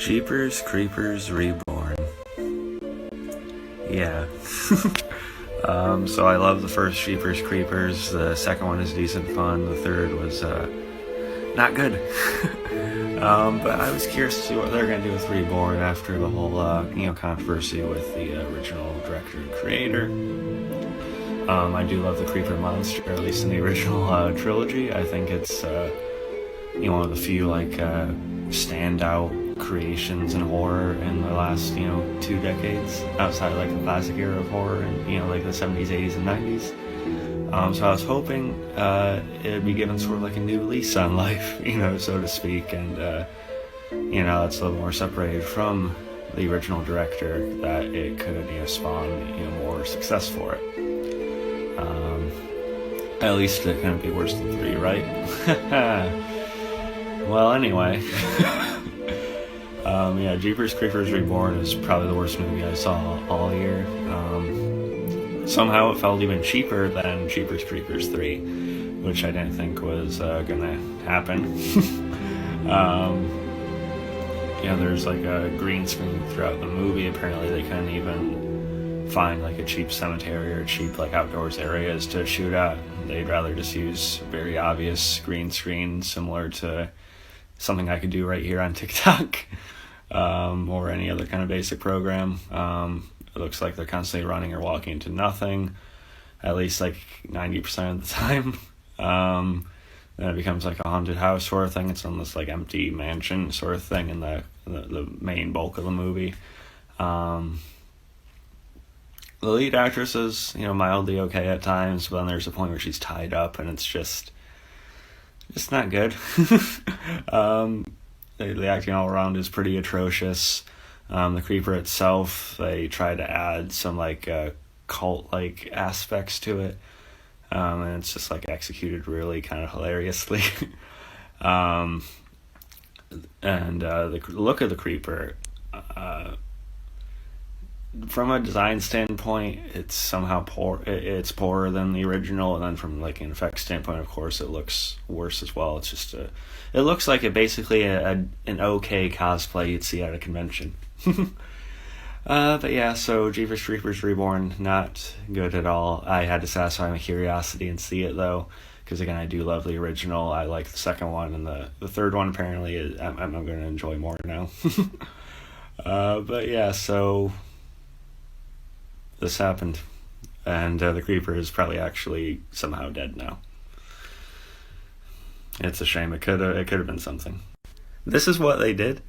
Jeepers Creepers Reborn. Yeah. So I love the first Jeepers Creepers. The second one is decent fun. The third was not good. But I was curious to see what they're going to do with Reborn after the whole controversy with the original director and creator. I do love the Creeper monster, at least in the original trilogy. I think it's one of the few standout creations in horror in the last 2 decades, outside like the classic era of horror and like the 70s, 80s, and 90s. So I was hoping it'd be given sort of like a new lease on life, so to speak, and it's a little more separated from the original director, that it could spawn more success for it. At least it couldn't be worse than 3, right? Well, anyway. Jeepers Creepers Reborn is probably the worst movie I saw all year. Somehow it felt even cheaper than Jeepers Creepers 3, which I didn't think was gonna happen. There's like a green screen throughout the movie. Apparently they couldn't even find like a cheap cemetery or cheap outdoors areas to shoot at. They'd rather just use very obvious green screen, similar to something I could do right here on TikTok, or any other kind of basic program. It looks like they're constantly running or walking into nothing, at least like 90% of the time. Then it becomes like a haunted house sort of thing. It's on this like empty mansion sort of thing in the main bulk of the movie. The lead actress is, mildly okay at times, but then there's a point where she's tied up and it's just not good. The acting all around is pretty atrocious. The creeper itself, they try to add some cult-like aspects to it, and it's just executed really kind of hilariously. And the look of the creeper, from a design standpoint, it's somehow poor. It's poorer than the original, and then from an effects standpoint, of course, it looks worse as well. It's just it looks like basically an okay cosplay you'd see at a convention. But yeah, so Jeepers Creepers Reborn, not good at all. I had to satisfy my curiosity and see it though, because again, I do love the original. I like the second one, and the third one apparently I'm going to enjoy more now. But yeah, so this happened, and the creeper is probably actually somehow dead now. It's a shame. It could have been something. This is what they did.